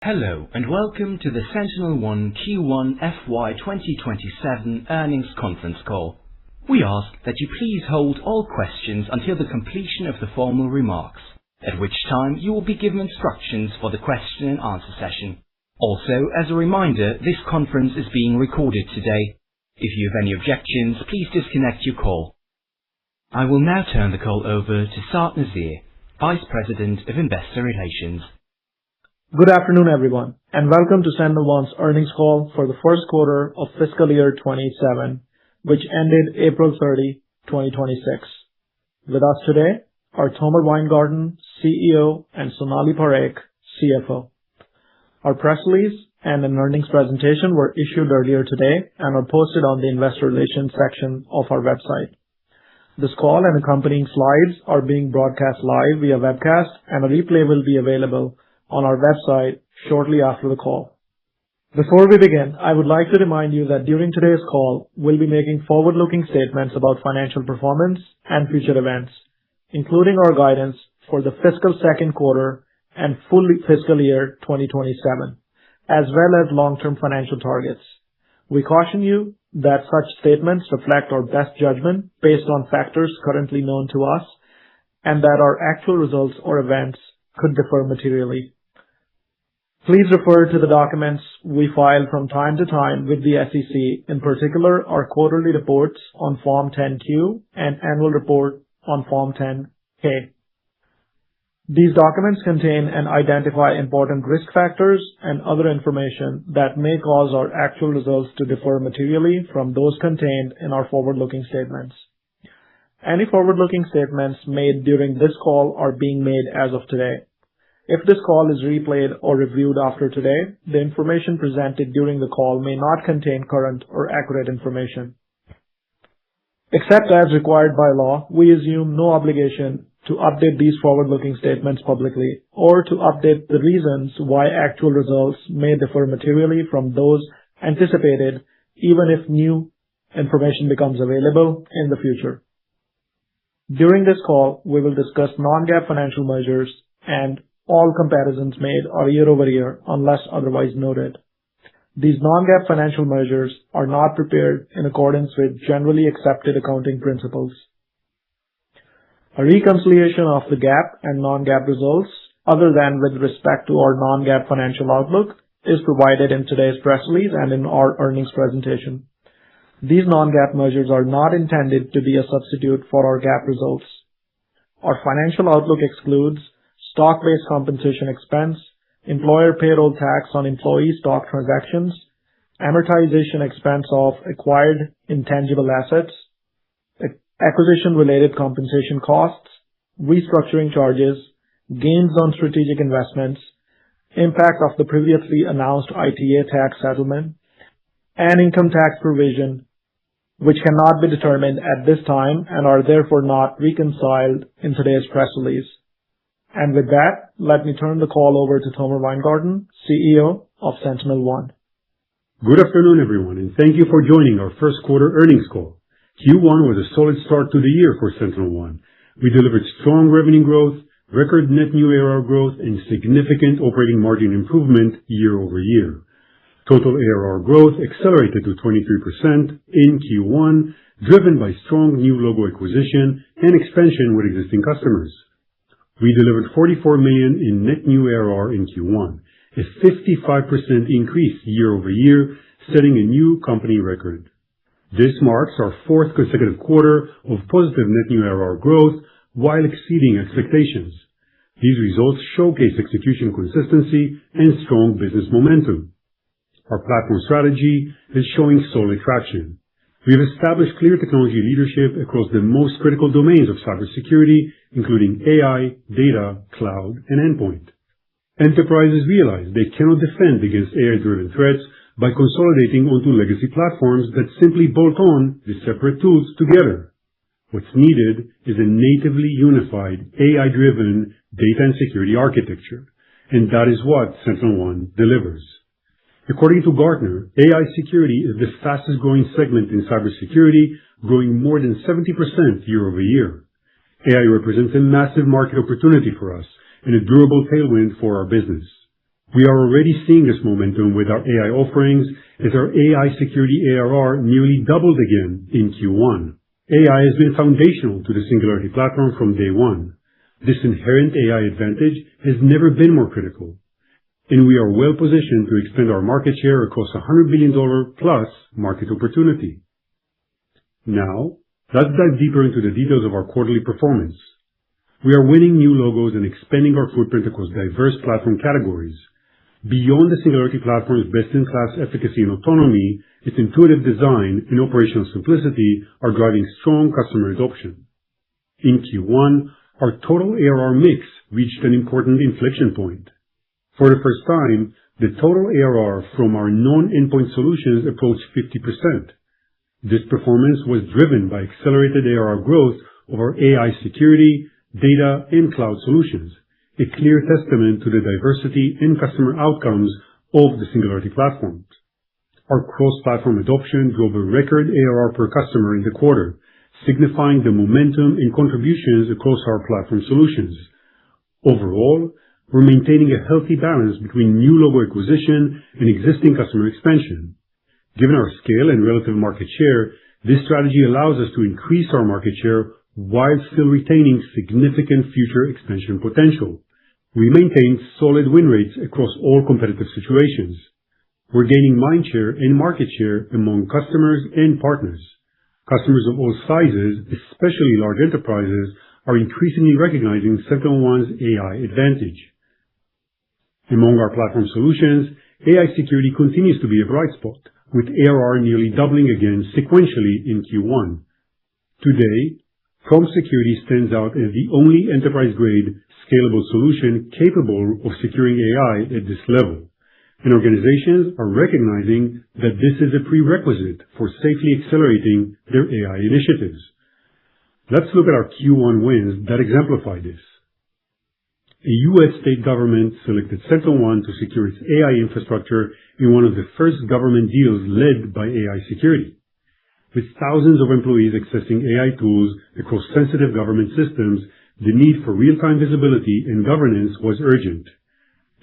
Hello and welcome to the SentinelOne Q1 FY 2027 earnings conference call. We ask that you please hold all questions until the completion of the formal remarks, at which time you will be given instructions for the question and answer session. Also, as a reminder, this conference is being recorded today. If you have any objections, please disconnect your call. I will now turn the call over to Saad Nazir, Vice President of Investor Relations. Good afternoon, everyone, and welcome to SentinelOne's earnings call for the first quarter of Fiscal Year 27, which ended April 30, 2026. With us today are Tomer Weingarten, CEO, and Sonali Parekh, CFO. Our press release and an earnings presentation were issued earlier today and are posted on the Investor Relations section of our website. This call and accompanying slides are being broadcast live via webcast, and a replay will be available on our website shortly after the call. Before we begin, I would like to remind you that during today's call, we'll be making forward-looking statements about financial performance and future events, including our guidance for the fiscal second quarter and full fiscal year 2027, as well as long-term financial targets. We caution you that such statements reflect our best judgment based on factors currently known to us, and that our actual results or events could differ materially. Please refer to the documents we file from time to time with the SEC, in particular our quarterly reports on Form 10-Q and annual report on Form 10-K. These documents contain and identify important risk factors and other information that may cause our actual results to differ materially from those contained in our forward-looking statements. Any forward-looking statements made during this call are being made as of today. If this call is replayed or reviewed after today, the information presented during the call may not contain current or accurate information. Except as required by law, we assume no obligation to update these forward-looking statements publicly or to update the reasons why actual results may differ materially from those anticipated, even if new information becomes available in the future. During this call, we will discuss non-GAAP financial measures, and all comparisons made are year-over-year unless otherwise noted. These non-GAAP financial measures are not prepared in accordance with generally accepted accounting principles. A reconciliation of the GAAP and non-GAAP results, other than with respect to our non-GAAP financial outlook, is provided in today's press release and in our earnings presentation. These non-GAAP measures are not intended to be a substitute for our GAAP results. Our financial outlook excludes stock-based compensation expense, employer payroll tax on employee stock transactions, amortization expense of acquired intangible assets, acquisition-related compensation costs, restructuring charges, gains on strategic investments, impact of the previously announced ITA tax settlement, and income tax provision, which cannot be determined at this time and are therefore not reconciled in today's press release. And with that, let me turn the call over to Tomer Weingarten, CEO of SentinelOne. Good afternoon, everyone, and thank you for joining our first quarter earnings call. Q1 was a solid start to the year for SentinelOne. We delivered strong revenue growth, record net new ARR growth, and significant operating margin improvement year-over-year. Total ARR growth accelerated to 23% in Q1, driven by strong new logo acquisition and expansion with existing customers. We delivered $44 million in net new ARR in Q1, a 55% increase year-over-year, setting a new company record. This marks our fourth consecutive quarter of positive net new ARR growth while exceeding expectations. These results showcase execution consistency and strong business momentum. Our platform strategy is showing solid traction. We have established clear technology leadership across the most critical domains of cybersecurity, including AI, data, cloud, and endpoint. Enterprises realize they cannot defend against AI-driven threats by consolidating onto legacy platforms that simply bolt on the separate tools together. What's needed is a natively unified AI-driven data and security architecture, and that is what SentinelOne delivers. According to Gartner, AI security is the fastest growing segment in cybersecurity, growing more than 70% year-over-year. AI represents a massive market opportunity for us and a durable tailwind for our business. We are already seeing this momentum with our AI offerings as our AI security ARR nearly doubled again in Q1. AI has been foundational to the Singularity platform from day one. This inherent AI advantage has never been more critical, and we are well positioned to expand our market share across a $100 billion plus market opportunity. Now, let's dive deeper into the details of our quarterly performance. We are winning new logos and expanding our footprint across diverse platform categories. Beyond the Singularity platform's best-in-class efficacy and autonomy, its intuitive design and operational simplicity are driving strong customer adoption. In Q1, our total ARR mix reached an important inflection point. For the first time, the total ARR from our non-endpoint solutions approached 50%. This performance was driven by accelerated ARR growth of our AI security, data, and cloud solutions, a clear testament to the diversity and customer outcomes of the Singularity platform. Our cross-platform adoption drove a record ARR per customer in the quarter, signifying the momentum and contributions across our platform solutions. Overall, we're maintaining a healthy balance between new logo acquisition and existing customer expansion. Given our scale and relative market share, this strategy allows us to increase our market share while still retaining significant future expansion potential. We maintained solid win rates across all competitive situations. We're gaining mind share and market share among customers and partners. Customers of all sizes, especially large enterprises, are increasingly recognizing SentinelOne's AI advantage. Among our platform solutions, AI security continues to be a bright spot, with ARR nearly doubling again sequentially in Q1. Today, Prompt Security stands out as the only enterprise-grade, scalable solution capable of securing AI at this level, and organizations are recognizing that this is a prerequisite for safely accelerating their AI initiatives. Let's look at our Q1 wins that exemplify this. A U.S. state government selected SentinelOne to secure its AI infrastructure in one of the first government deals led by AI security. With thousands of employees accessing AI tools across sensitive government systems, the need for real-time visibility and governance was urgent.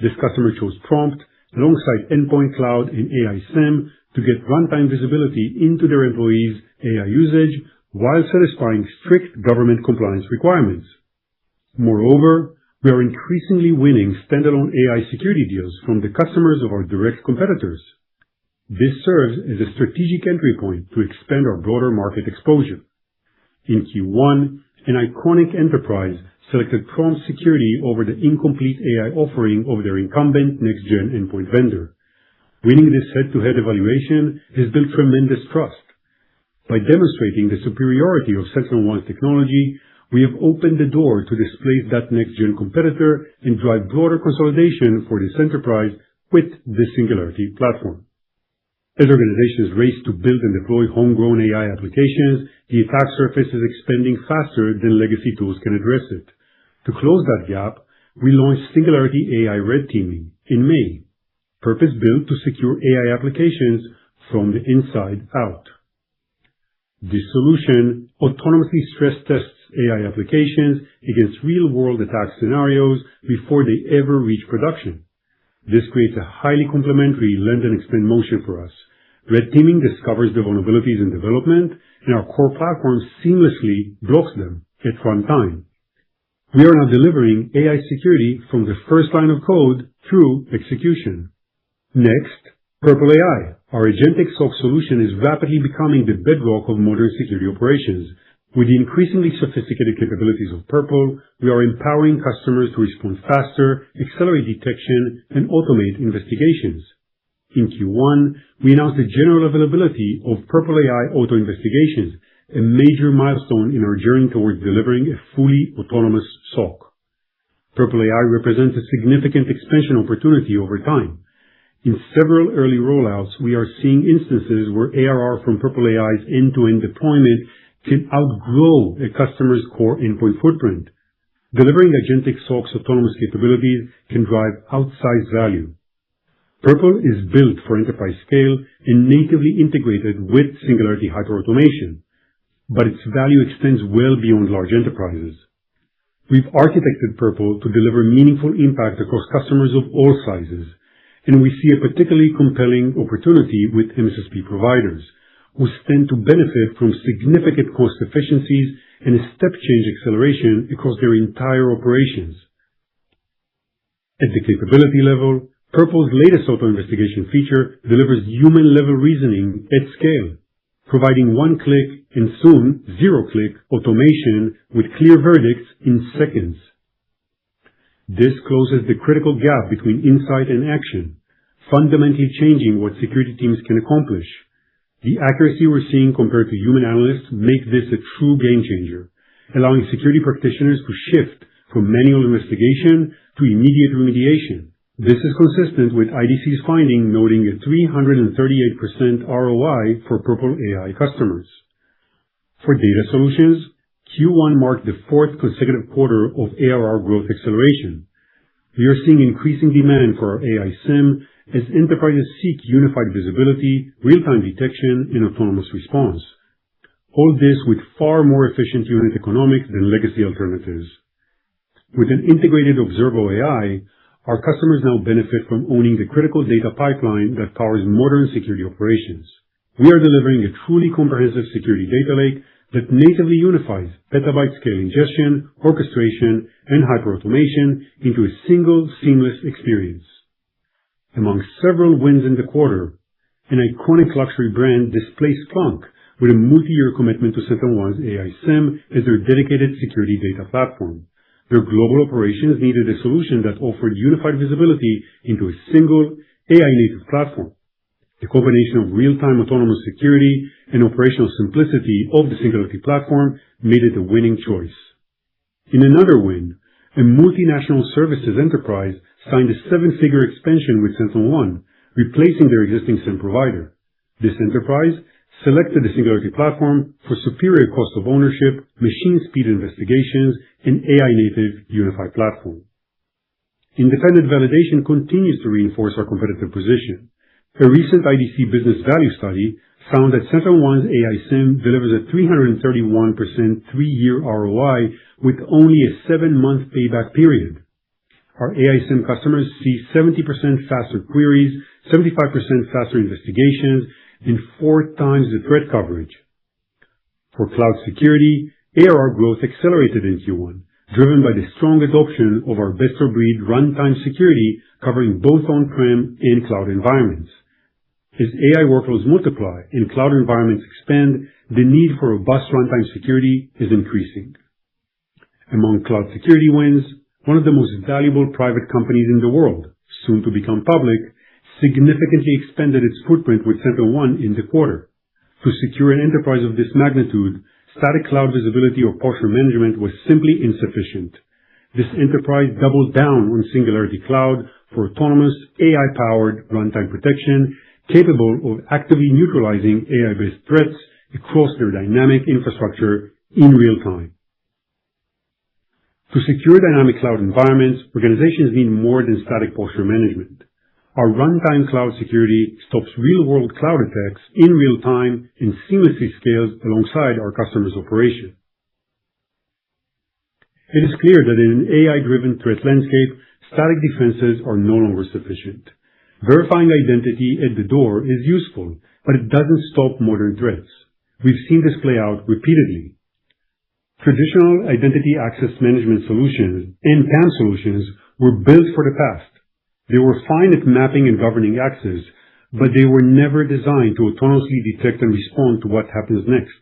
This customer chose Prompt alongside Endpoint Cloud and AI SIEM to get runtime visibility into their employees' AI usage while satisfying strict government compliance requirements. Moreover, we are increasingly winning standalone AI security deals from the customers of our direct competitors. This serves as a strategic entry point to expand our broader market exposure. In Q1, an iconic enterprise selected Prompt Security over the incomplete AI offering of their incumbent next-gen endpoint vendor. Winning this head-to-head evaluation has built tremendous trust. By demonstrating the superiority of SentinelOne's technology, we have opened the door to displace that next-gen competitor and drive broader consolidation for this enterprise with the Singularity platform. As organizations race to build and deploy homegrown AI applications, the attack surface is expanding faster than legacy tools can address it. To close that gap, we launched Singularity AI Red Teaming in May, purpose-built to secure AI applications from the inside out. This solution autonomously stress tests AI applications against real-world attack scenarios before they ever reach production. This creates a highly complementary lend and expand motion for us. Red Teaming discovers the vulnerabilities in development, and our core platform seamlessly blocks them at runtime. We are now delivering AI security from the first line of code through execution. Next, Purple AI, our agentic SOC solution, is rapidly becoming the bedrock of modern security operations. With the increasingly sophisticated capabilities of Purple, we are empowering customers to respond faster, accelerate detection, and automate investigations. In Q1, we announced the general availability of Purple AI Auto Investigations, a major milestone in our journey towards delivering a fully autonomous SOC. Purple AI represents a significant expansion opportunity over time. In several early rollouts, we are seeing instances where ARR from Purple AI's end-to-end deployment can outgrow a customer's core endpoint footprint. Delivering agentic SOC's autonomous capabilities can drive outsized value. Purple is built for enterprise scale and natively integrated with Singularity Hyperautomation, but its value extends well beyond large enterprises. We've architected Purple to deliver meaningful impact across customers of all sizes, and we see a particularly compelling opportunity with MSSP providers, who stand to benefit from significant cost efficiencies and a step-change acceleration across their entire operations. At the capability level, Purple's latest auto-investigation feature delivers human-level reasoning at scale, providing one-click and soon zero-click automation with clear verdicts in seconds. This closes the critical gap between insight and action, fundamentally changing what security teams can accomplish. The accuracy we're seeing compared to human analysts make this a true game changer, allowing security practitioners to shift from manual investigation to immediate remediation. This is consistent with IDC's finding noting a 338% ROI for Purple AI customers. For data solutions, Q1 marked the fourth consecutive quarter of ARR growth acceleration. We are seeing increasing demand for our AI SIEM as enterprises seek unified visibility, real-time detection, and autonomous response. All this with far more efficient unit economics than legacy alternatives. With an integrated Observo AI, our customers now benefit from owning the critical data pipeline that powers modern security operations. We are delivering a truly comprehensive security data lake that natively unifies petabyte-scale ingestion, orchestration, and hyper-automation into a single seamless experience. Among several wins in the quarter, an iconic luxury brand displaced Splunk with a multi-year commitment to SentinelOne's AI SIEM as their dedicated security data platform. Their global operations needed a solution that offered unified visibility into a single AI-native platform. The combination of real-time autonomous security and operational simplicity of the Singularity platform made it a winning choice. In another win, a multinational services enterprise signed a 7-figure expansion with SentinelOne, replacing their existing SIEM provider. This enterprise selected the Singularity platform for superior cost of ownership, machine speed investigations, and AI-native unified platform. Independent validation continues to reinforce our competitive position. A recent IDC business value study found that SentinelOne's AI SIEM delivers a 331% 3-year ROI with only a 7-month payback period. Our AI SIEM customers see 70% faster queries, 75% faster investigations, and 4 times the threat coverage. For cloud security, ARR growth accelerated in Q1, driven by the strong adoption of our best-of-breed runtime security covering both on-prem and cloud environments. As AI workloads multiply and cloud environments expand, the need for robust runtime security is increasing. Among cloud security wins, one of the most valuable private companies in the world, soon to become public, significantly expanded its footprint with SentinelOne in the quarter. To secure an enterprise of this magnitude, static cloud visibility or posture management was simply insufficient. This enterprise doubled down on Singularity Cloud for autonomous, AI-powered runtime protection, capable of actively neutralizing AI-based threats across their dynamic infrastructure in real time. To secure dynamic cloud environments, organizations need more than static posture management. Our runtime cloud security stops real-world cloud attacks in real time and seamlessly scales alongside our customers' operation. It is clear that in an AI-driven threat landscape, static defenses are no longer sufficient. Verifying identity at the door is useful, but it doesn't stop modern threats. We've seen this play out repeatedly. Traditional identity access management solutions and PAM solutions were built for the past. They were fine at mapping and governing access, but they were never designed to autonomously detect and respond to what happens next.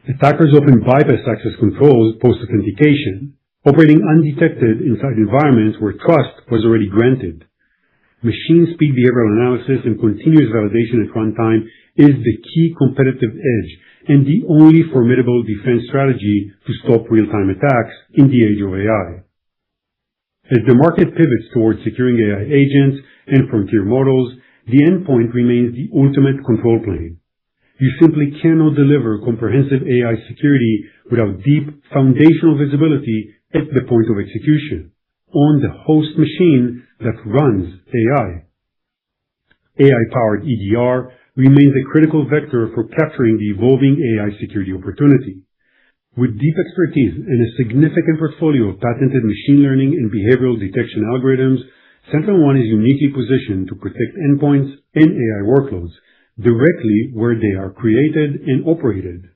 Attackers often bypass access controls post-authentication, operating undetected inside environments where trust was already granted. Machine speed behavioral analysis and continuous validation at runtime is the key competitive edge and the only formidable defense strategy to stop real-time attacks in the age of AI. As the market pivots towards securing AI agents and frontier models, the endpoint remains the ultimate control plane. You simply cannot deliver comprehensive AI security without deep foundational visibility at the point of execution, on the host machine that runs AI. AI-powered EDR remains a critical vector for capturing the evolving AI security opportunity. With deep expertise and a significant portfolio of patented machine learning and behavioral detection algorithms, SentinelOne is uniquely positioned to protect endpoints and AI workloads directly where they are created and operated.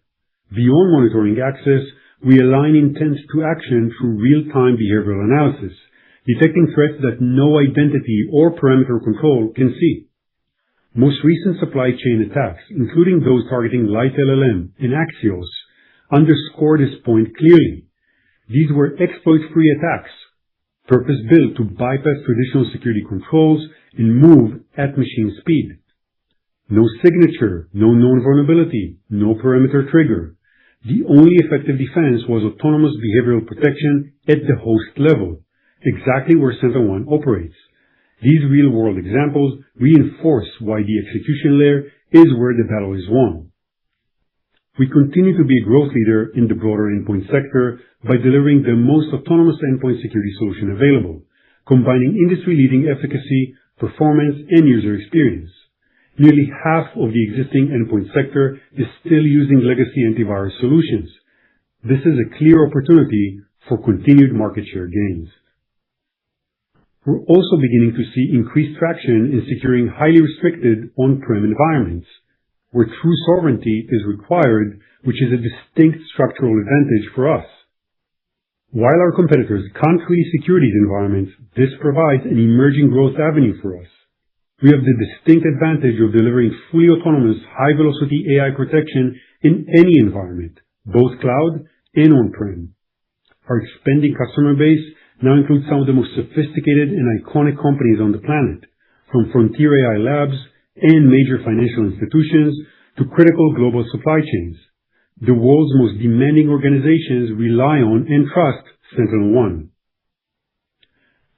Beyond monitoring access, we align intent to action through real-time behavioral analysis, detecting threats that no identity or parameter control can see. Most recent supply chain attacks, including those targeting Light LLM and Axios, underscore this point clearly. These were exploit-free attacks, purpose-built to bypass traditional security controls and move at machine speed. No signature, no known vulnerability, no parameter trigger. The only effective defense was autonomous behavioral protection at the host level, exactly where SentinelOne operates. These real-world examples reinforce why the execution layer is where the battle is won. We continue to be a growth leader in the broader endpoint sector by delivering the most autonomous endpoint security solution available, combining industry-leading efficacy, performance, and user experience. Nearly half of the existing endpoint sector is still using legacy antivirus solutions. This is a clear opportunity for continued market share gains. We're also beginning to see increased traction in securing highly restricted on-prem environments, where true sovereignty is required, which is a distinct structural advantage for us. While our competitors can't really secure these environments, this provides an emerging growth avenue for us. We have the distinct advantage of delivering fully autonomous, high-velocity AI protection in any environment, both cloud and on-prem. Our expanding customer base now includes some of the most sophisticated and iconic companies on the planet, from frontier AI labs and major financial institutions to critical global supply chains. The world's most demanding organizations rely on and trust SentinelOne.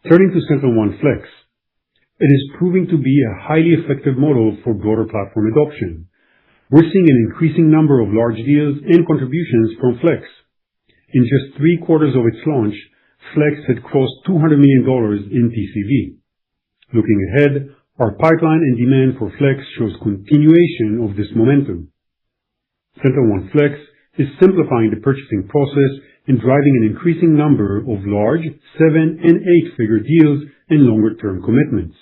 Turning to SentinelOne Flex, it is proving to be a highly effective model for broader platform adoption. We're seeing an increasing number of large deals and contributions from Flex. In just 3 quarters of its launch, Flex had crossed $200 million in TCV. Looking ahead, our pipeline and demand for Flex shows continuation of this momentum. SentinelOne Flex is simplifying the purchasing process and driving an increasing number of large 7- and 8-figure deals and longer-term commitments.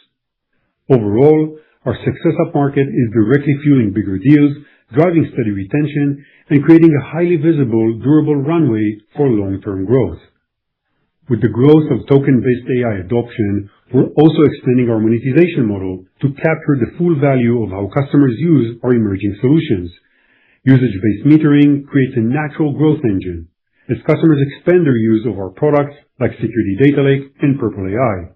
Overall, our success upmarket is directly fueling bigger deals, driving steady retention, and creating a highly visible, durable runway for long-term growth. With the growth of token-based AI adoption, we're also extending our monetization model to capture the full value of how customers use our emerging solutions. Usage-based metering creates a natural growth engine as customers expand their use of our products like Security Data Lake and Purple AI.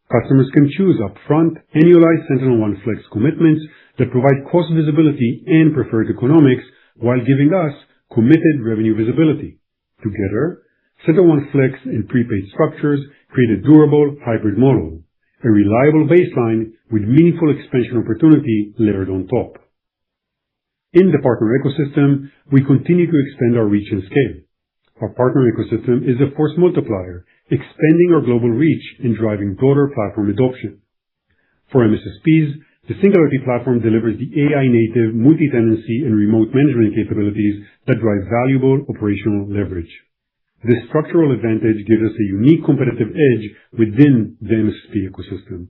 Customers can choose upfront, annualized SentinelOne Flex commitments that provide cost visibility and preferred economics while giving us committed revenue visibility. Together, SentinelOne Flex and prepaid structures create a durable hybrid model, a reliable baseline with meaningful expansion opportunity layered on top. In the partner ecosystem, we continue to expand our reach and scale. Our partner ecosystem is a force multiplier, expanding our global reach and driving broader platform adoption. For MSSPs, the Singularity platform delivers the AI-native multi-tenancy and remote management capabilities that drive valuable operational leverage. This structural advantage gives us a unique competitive edge within the MSSP ecosystem.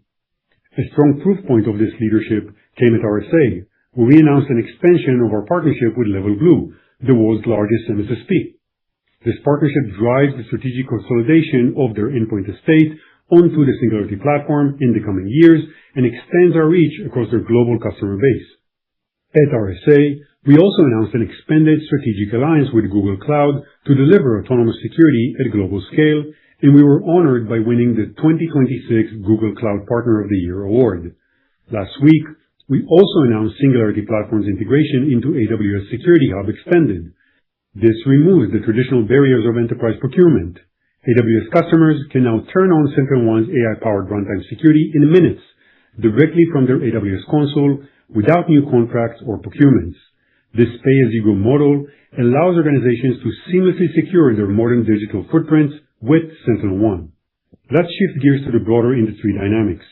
A strong proof point of this leadership came at RSA, where we announced an expansion of our partnership with Level Blue, the world's largest MSSP. This partnership drives the strategic consolidation of their endpoint estate onto the Singularity platform in the coming years and extends our reach across their global customer base. At RSA, we also announced an expanded strategic alliance with Google Cloud to deliver autonomous security at global scale, and we were honored by winning the 2026 Google Cloud Partner of the Year award. Last week, we also announced Singularity Platform's integration into AWS Security Hub Extended. This removes the traditional barriers of enterprise procurement. AWS customers can now turn on SentinelOne's AI-powered runtime security in minutes, directly from their AWS console, without new contracts or procurements. This pay-as-you-go model allows organizations to seamlessly secure their modern digital footprints with SentinelOne. Let's shift gears to the broader industry dynamics.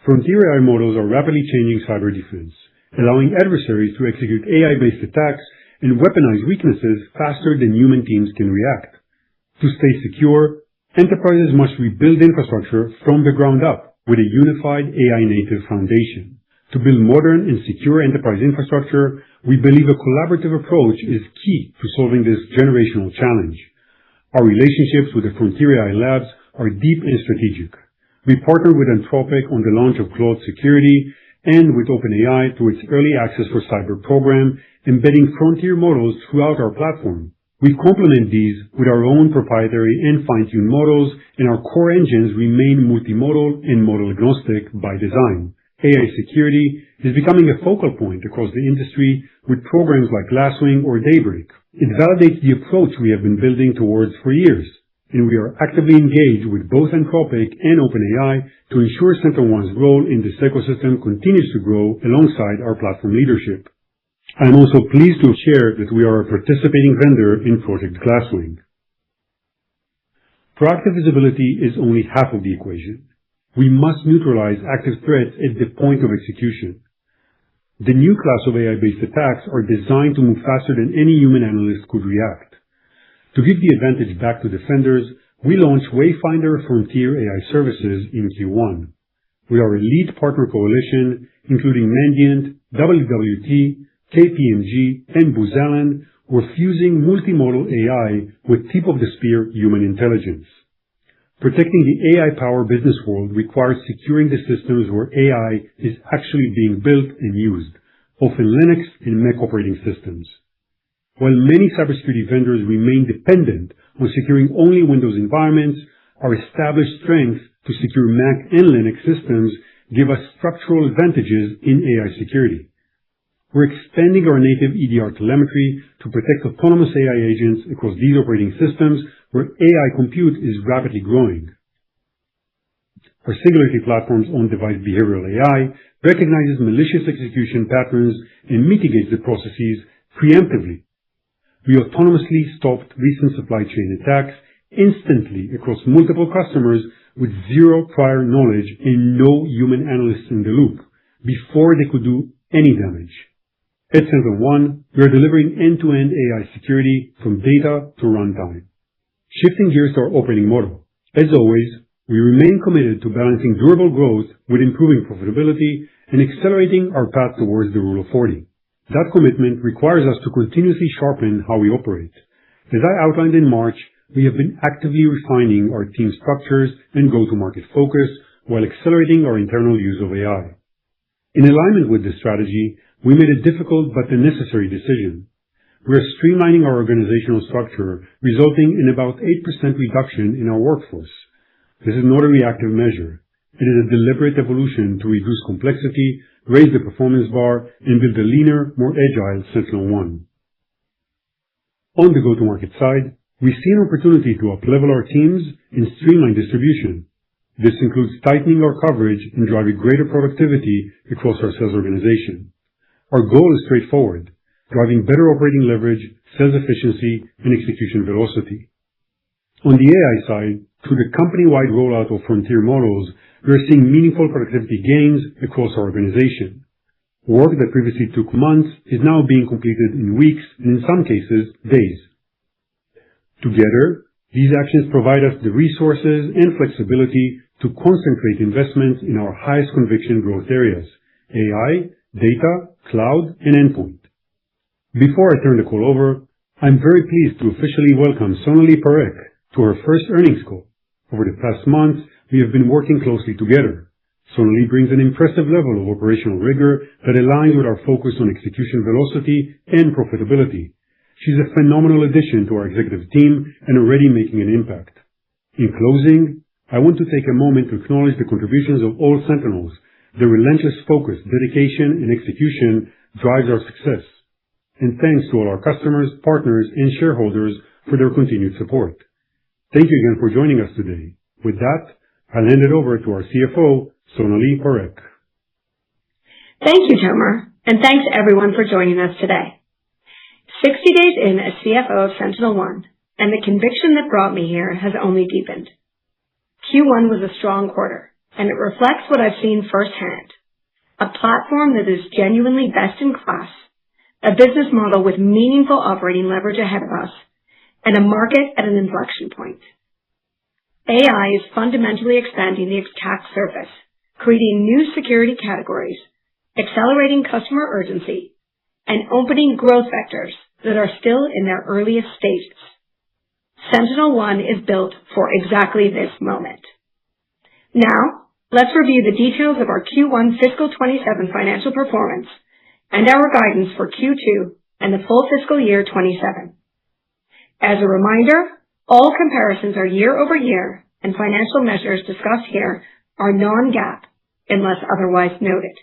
Frontier AI models are rapidly changing cyber defense, allowing adversaries to execute AI-based attacks and weaponize weaknesses faster than human teams can react. To stay secure, enterprises must rebuild infrastructure from the ground up. with a unified AI-native foundation. To build modern and secure enterprise infrastructure, we believe a collaborative approach is key to solving this generational challenge. Our relationships with the Frontier AI Labs are deep and strategic. We partnered with Anthropic on the launch of Claude Security and with OpenAI through its early access for cyber program, embedding frontier models throughout our platform. We complement these with our own proprietary and fine-tuned models, and our core engines remain multimodal and model agnostic by design. AI security is becoming a focal point across the industry with programs like Glasswing or Daybreak. It validates the approach we have been building towards for years, and we are actively engaged with both Anthropic and OpenAI to ensure SentinelOne's role in this ecosystem continues to grow alongside our platform leadership. I am also pleased to share that we are a participating vendor in Project Glasswing. Proactive visibility is only half of the equation. We must neutralize active threats at the point of execution. The new class of AI-based attacks are designed to move faster than any human analyst could react. To give the advantage back to defenders, we launched Wayfinder Frontier AI Services in Q1. We are a lead partner coalition, including Mandiant, WWT, KPMG, and Booz Allen, who are fusing multimodal AI with tip-of-the-spear human intelligence. Protecting the AI-powered business world requires securing the systems where AI is actually being built and used, often Linux and Mac operating systems. While many cybersecurity vendors remain dependent on securing only Windows environments, our established strengths to secure Mac and Linux systems give us structural advantages in AI security. We're expanding our native EDR telemetry to protect autonomous AI agents across these operating systems where AI compute is rapidly growing. Our Singularity platform's on-device behavioral AI recognizes malicious execution patterns and mitigates the processes preemptively. We autonomously stopped recent supply chain attacks instantly across multiple customers with zero prior knowledge and no human analysts in the loop before they could do any damage. At SentinelOne, we are delivering end-to-end AI security from data to runtime. Shifting gears to our operating model. As always, we remain committed to balancing durable growth with improving profitability and accelerating our path towards the Rule of 40. That commitment requires us to continuously sharpen how we operate. As I outlined in March, we have been actively refining our team structures and go-to-market focus while accelerating our internal use of AI. In alignment with this strategy, we made a difficult but a necessary decision. We are streamlining our organizational structure, resulting in about 8% reduction in our workforce. This is not a reactive measure. It is a deliberate evolution to reduce complexity, raise the performance bar, and build a leaner, more agile SentinelOne. On the go-to-market side, we see an opportunity to up-level our teams and streamline distribution. This includes tightening our coverage and driving greater productivity across our sales organization. Our goal is straightforward: driving better operating leverage, sales efficiency, and execution velocity. On the AI side, through the company-wide rollout of frontier models, we are seeing meaningful productivity gains across our organization. Work that previously took months is now being completed in weeks and in some cases, days. Together, these actions provide us the resources and flexibility to concentrate investments in our highest conviction growth areas: AI, data, cloud, and endpoint. Before I turn the call over, I'm very pleased to officially welcome Sonali Parekh to her first earnings call. Over the past months, we have been working closely together. Sonali brings an impressive level of operational rigor that aligns with our focus on execution velocity and profitability. She's a phenomenal addition to our executive team and already making an impact. In closing, I want to take a moment to acknowledge the contributions of all Sentinels. Their relentless focus, dedication, and execution drives our success. And thanks to all our customers, partners, and shareholders for their continued support. Thank you again for joining us today. With that, I'll hand it over to our CFO, Sonali Parekh. Thank you, Tomer, and thanks everyone for joining us today. 60 days in as CFO of SentinelOne, and the conviction that brought me here has only deepened. Q1 was a strong quarter, and it reflects what I've seen firsthand. A platform that is genuinely best in class, a business model with meaningful operating leverage ahead of us, and a market at an inflection point. AI is fundamentally expanding the attack surface, creating new security categories, accelerating customer urgency, and opening growth vectors that are still in their earliest stages. SentinelOne is built for exactly this moment. Now, let's review the details of our Q1 fiscal 27 financial performance and our guidance for Q2 and the full fiscal year 27. As a reminder, all comparisons are year over year, and financial measures discussed here are non-GAAP unless otherwise noted.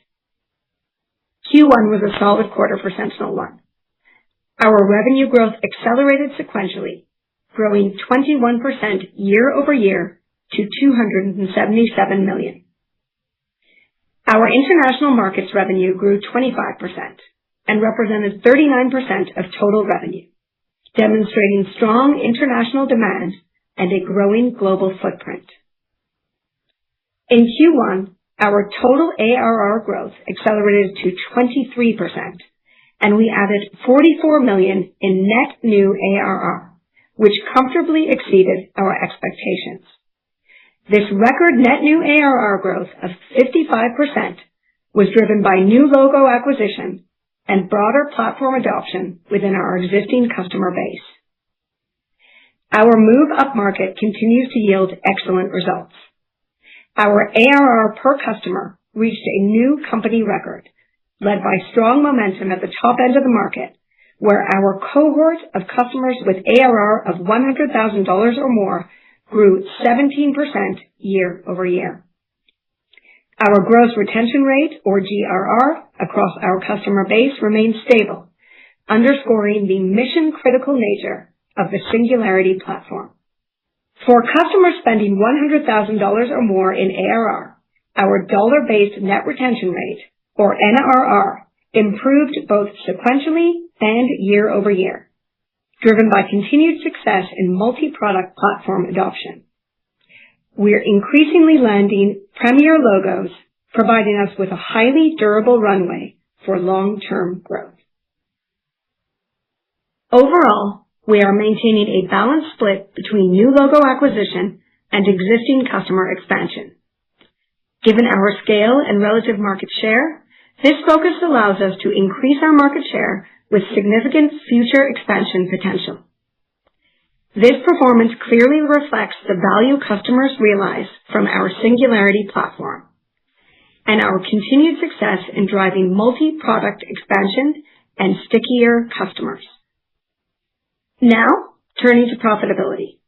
Q1 was a solid quarter for SentinelOne. Our revenue growth accelerated sequentially, growing 21% year over year to $277 million. Our international markets revenue grew 25% and represented 39% of total revenue, demonstrating strong international demand and a growing global footprint. In Q1, our total ARR growth accelerated to 23%, and we added $44 million in net new ARR, which comfortably exceeded our expectations. This record net new ARR growth of 55% was driven by new logo acquisition and broader platform adoption within our existing customer base. Our move upmarket continues to yield excellent results. Our ARR per customer reached a new company record, led by strong momentum at the top end of the market, where our cohort of customers with ARR of $100,000 or more grew 17% year over year. Our gross retention rate, or GRR, across our customer base remains stable, underscoring the mission-critical nature of the Singularity platform. For customers spending $100,000 or more in ARR, our dollar-based net retention rate, or NRR, improved both sequentially and year over year, driven by continued success in multi-product platform adoption. We're increasingly landing premier logos, providing us with a highly durable runway for long-term growth. Overall, we are maintaining a balanced split between new logo acquisition and existing customer expansion. Given our scale and relative market share, this focus allows us to increase our market share with significant future expansion potential. This performance clearly reflects the value customers realize from our Singularity platform and our continued success in driving multi-product expansion and stickier customers. Now, turning to profitability.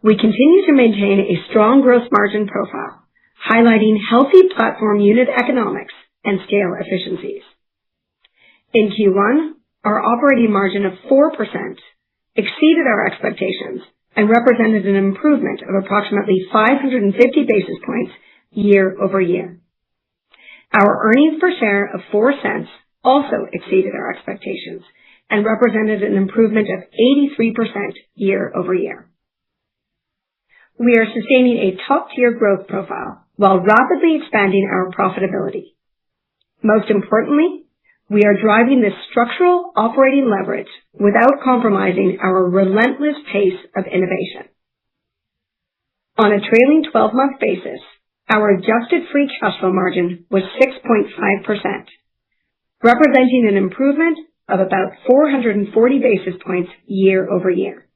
We continue to maintain a strong gross margin profile, highlighting healthy platform unit economics and scale efficiencies. In Q1, our operating margin of 4% exceeded our expectations and represented an improvement of approximately 550 basis points year over year. Our earnings per share of 4 cents also exceeded our expectations and represented an improvement of 83% year over year. We are sustaining a top-tier growth profile while rapidly expanding our profitability. Most importantly, we are driving this structural operating leverage without compromising our relentless pace of innovation. On a trailing 12-month basis, our adjusted free cash flow margin was 6.5%, representing an improvement of about 440 basis points year over year.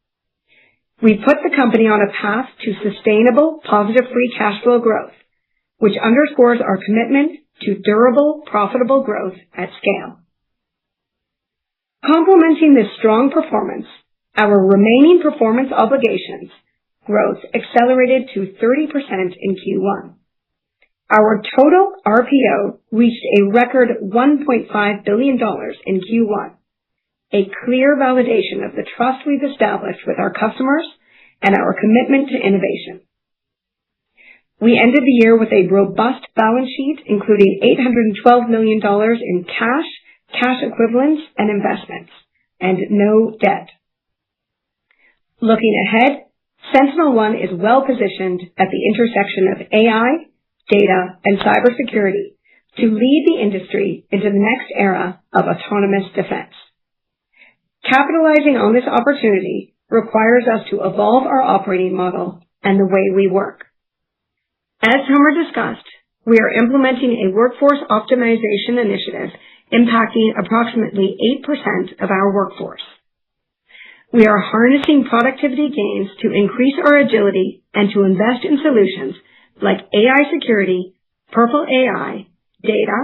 We put the company on a path to sustainable positive free cash flow growth, which underscores our commitment to durable, profitable growth at scale. Complementing this strong performance, our remaining performance obligations growth accelerated to 30% in Q1. Our total RPO reached a record $1.5 billion in Q1, a clear validation of the trust we've established with our customers and our commitment to innovation. We ended the year with a robust balance sheet, including $812 million in cash equivalents, and investments, and no debt. Looking ahead, SentinelOne is well-positioned at the intersection of AI, data, and cybersecurity to lead the industry into the next era of autonomous defense. Capitalizing on this opportunity requires us to evolve our operating model and the way we work. As Tomer discussed, we are implementing a workforce optimization initiative impacting approximately 8% of our workforce. We are harnessing productivity gains to increase our agility and to invest in solutions like AI security, Purple AI, data,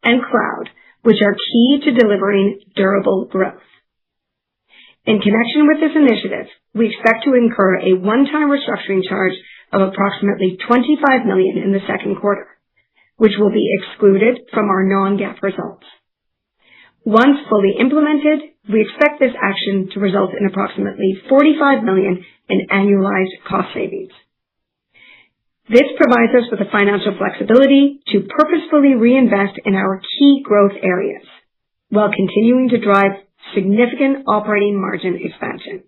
and cloud, which are key to delivering durable growth. In connection with this initiative, we expect to incur a one-time restructuring charge of approximately $25 million in the second quarter, which will be excluded from our non-GAAP results. Once fully implemented, we expect this action to result in approximately $45 million in annualized cost savings. This provides us with the financial flexibility to purposefully reinvest in our key growth areas while continuing to drive significant operating margin expansion.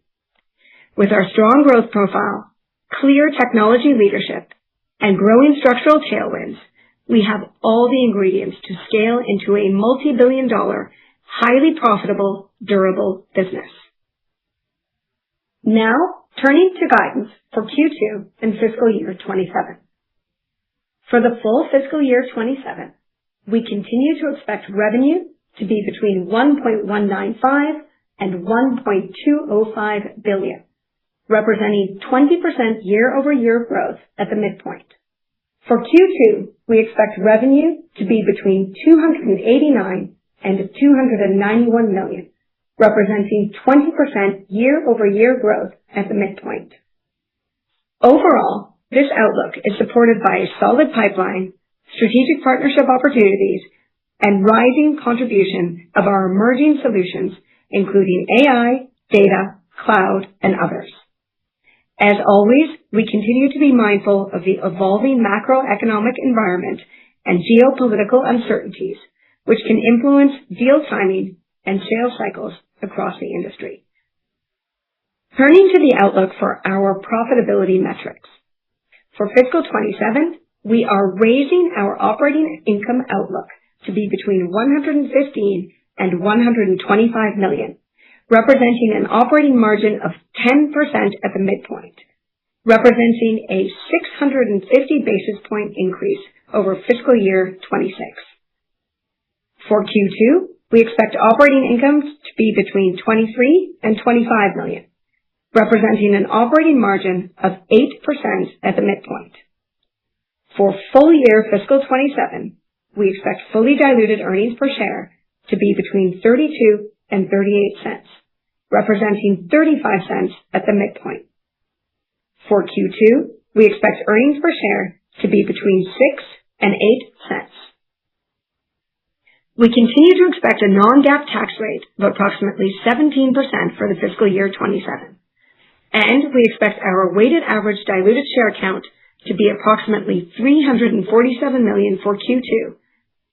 With our strong growth profile, clear technology leadership, and growing structural tailwinds, we have all the ingredients to scale into a multi-billion-dollar, highly profitable, durable business. Now, turning to guidance for Q2 and fiscal year 27. For the full fiscal year 27, we continue to expect revenue to be between $1.195 and $1.205 billion, representing 20% year-over-year growth at the midpoint. For Q2, we expect revenue to be between $289 and $291 million, representing 20% year-over-year growth at the midpoint. Overall, this outlook is supported by a solid pipeline, strategic partnership opportunities, and rising contribution of our emerging solutions, including AI, data, cloud, and others. As always, we continue to be mindful of the evolving macroeconomic environment and geopolitical uncertainties, which can influence deal timing and sales cycles across the industry. Turning to the outlook for our profitability metrics. For fiscal 27, we are raising our operating income outlook to be between $115 and $125 million, representing an operating margin of 10% at the midpoint, representing a 650 basis point increase over fiscal year 26. For Q2, we expect operating income to be between $23 and $25 million, representing an operating margin of 8% at the midpoint. For full year fiscal 27, we expect fully diluted earnings per share to be between 32 and 38 cents, representing 35 cents at the midpoint. For Q2, we expect earnings per share to be between 6 and 8 cents. We continue to expect a non-GAAP tax rate of approximately 17% for the fiscal year 27, and we expect our weighted average diluted share count to be approximately 347 million for Q2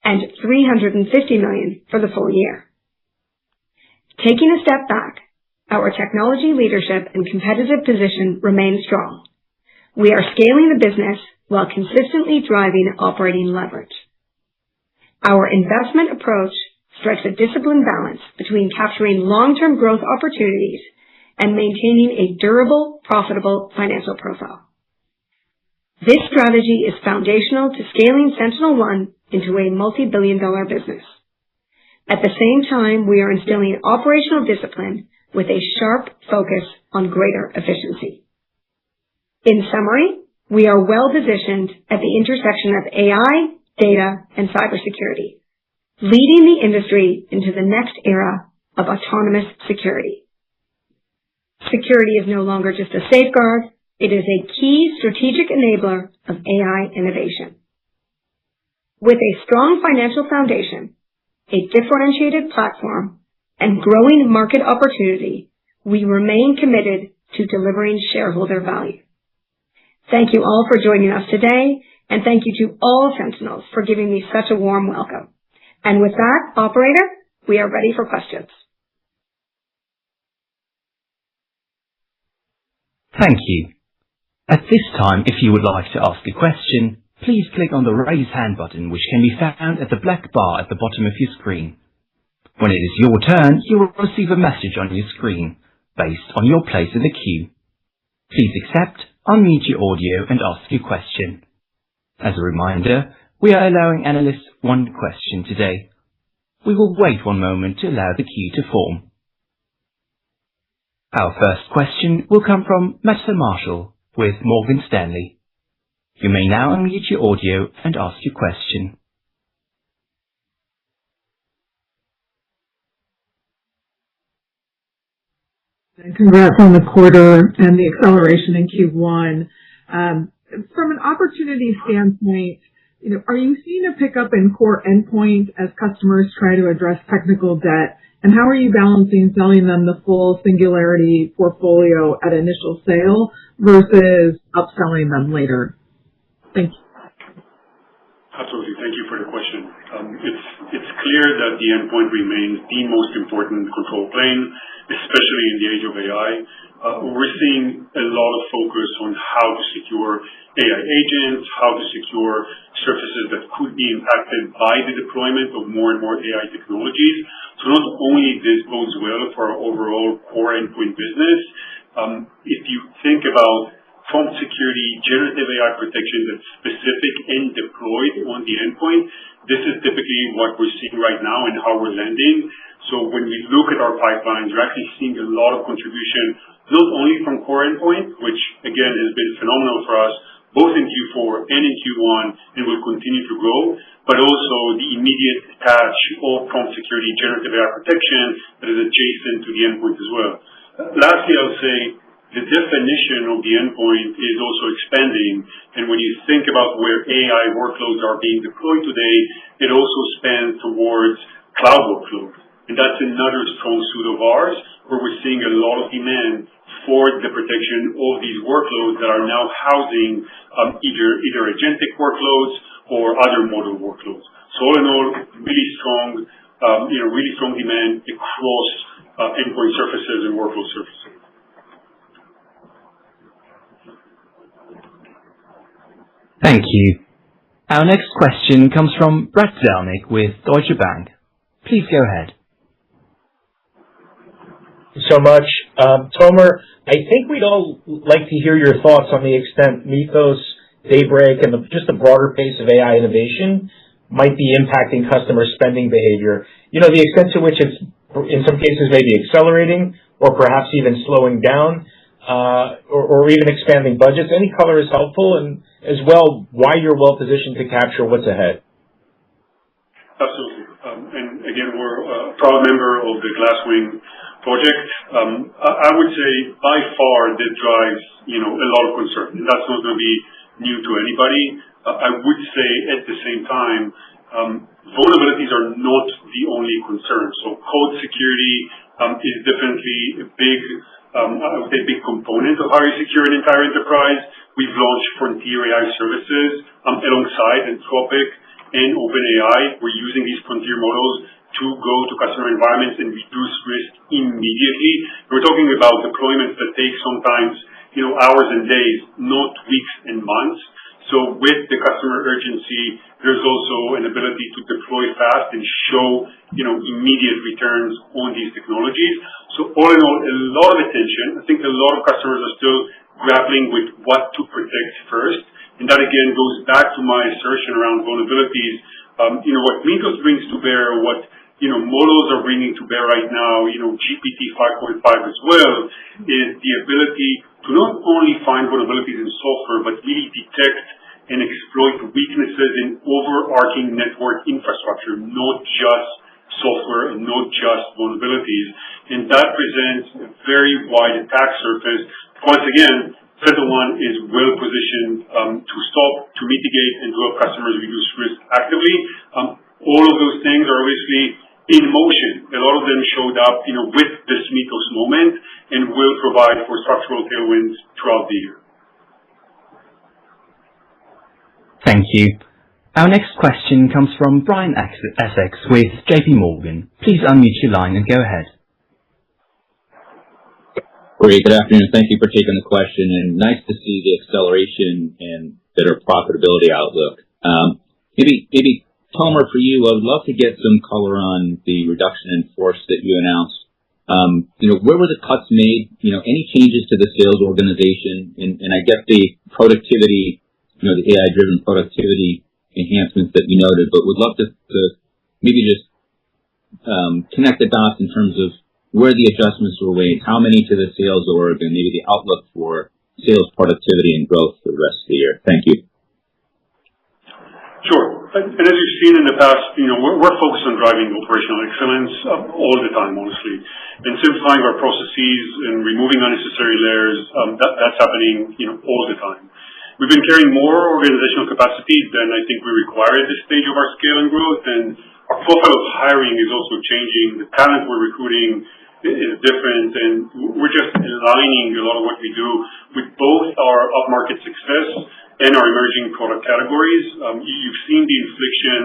and 350 million for the full year. Taking a step back, our technology leadership and competitive position remain strong. We are scaling the business while consistently driving operating leverage. Our investment approach strikes a disciplined balance between capturing long-term growth opportunities and maintaining a durable, profitable financial profile. This strategy is foundational to scaling SentinelOne into a multi-billion-dollar business. At the same time, we are instilling operational discipline with a sharp focus on greater efficiency. In summary, we are well positioned at the intersection of AI, data, and cybersecurity, leading the industry into the next era of autonomous security. Security is no longer just a safeguard, it is a key strategic enabler of AI innovation. With a strong financial foundation, a differentiated platform, and growing market opportunity, we remain committed to delivering shareholder value. Thank you all for joining us today, and thank you to all Sentinels for giving me such a warm welcome. And with that, operator, we are ready for questions. Thank you. At this time, if you would like to ask a question, please click on the Raise Hand button, which can be found at the black bar at the bottom of your screen. When it is your turn, you will receive a message on your screen based on your place in the queue. Please accept, unmute your audio, and ask your question. As a reminder, We are allowing analysts one question today. We will wait one moment to allow the queue to form. Our first question will come from Meta Marshall with Morgan Stanley. You may now unmute your audio and ask your question. Congrats on the quarter and the acceleration in Q1. From an opportunity standpoint, are you seeing a pickup in core endpoint as customers try to address technical debt? And how are you balancing selling them the full Singularity portfolio at initial sale versus upselling them later? Thank you. Absolutely. Thank you for the question. It's clear that the endpoint remains the most important control plane, especially in the age of AI. We're seeing a lot of focus on how to secure AI agents, how to secure surfaces that could be impacted by the deployment of more and more AI technologies. So not only this bodes well for our overall core endpoint business, if you think about prompt security, generative AI protection that's specific and deployed on the endpoint, this is typically what we're seeing right now and how we're landing. So when we look at our pipelines, we're actually seeing a lot of contribution, not only from core endpoint, which again has been phenomenal for us, both in Q4 and in Q1, and will continue to grow, but also the immediate attach of prompt security, generative AI protection that is adjacent to the endpoint as well. Lastly, I'll say, the definition of the endpoint is also expanding, and when you think about where AI workloads are being deployed today, it also spans towards cloud workloads. And that's another strong suit of ours, where we're seeing a lot of demand for the protection of these workloads that are now housing either agentic workloads or other model workloads. So all in all, really strong demand across endpoint surfaces and workload surfaces. Thank you. Our next question comes from Brett Zelnick with Deutsche Bank. Please go ahead. Thank you so much. Tomer, I think we'd all like to hear your thoughts on the extent Mythos, Daybreak, and just the broader pace of AI innovation might be impacting customer spending behavior. The extent to which it's, in some cases, maybe accelerating or perhaps even slowing down, or even expanding budgets. Any color is helpful, and as well, why you're well positioned to capture what's ahead. Absolutely. And again, we're a proud member of the Glasswing project. I would say by far that drives, a lot of concern. And that's not going to be new to anybody. I would say at the same time, vulnerabilities are not the only concern. So code security is definitely a big component of how you secure an entire enterprise. We've launched Frontier AI services alongside Anthropic and OpenAI. We're using these frontier models to go to customer environments and reduce risk immediately. We're talking about deployments that take sometimes, hours and days, not weeks and months. So with the customer urgency, there's also an ability to deploy fast and show, immediate returns on these technologies. So all in all, a lot of attention. I think a lot of customers are still grappling with what to protect first. And that again goes back to my assertion around vulnerabilities. What Mythos brings to bear, what models are bringing to bear right now, GPT 5.5 as well, is the ability to not only find vulnerabilities in software, but really detect and exploit weaknesses in overarching network infrastructure, not just software and not just vulnerabilities. And that presents a very wide attack surface. Once again, SentinelOne is well positioned to stop, to mitigate, and to help customers reduce risk actively. All of those things are obviously in motion. A lot of them showed up, with this Mythos moment and will provide for structural tailwinds throughout the year. Thank you. Our next question comes from Brian Essex with JP Morgan. Please unmute your line and go ahead. Great. Good afternoon. Thank you for taking the question, and nice to see the acceleration and better profitability outlook. Maybe Tomer, for you, I would love to get some color on the reduction in force that you announced. Where were the cuts made? Any changes to the sales organization? And I get the productivity, the AI-driven productivity enhancements that you noted, but would love to maybe just connect the dots in terms of where the adjustments were made, how many to the sales org, and maybe the outlook for sales productivity and growth for the rest of the year. Thank you. Sure. And as you've seen in the past, we're focused on driving operational excellence all the time, honestly, and simplifying our processes and removing unnecessary layers. That's happening, all the time. We've been carrying more organizational capacity than I think we require at this stage of our scale and growth, and our profile of hiring is also changing. The talent we're recruiting is different, and we're just aligning a lot of what we do with both our upmarket success and our emerging product categories. You've seen the inflection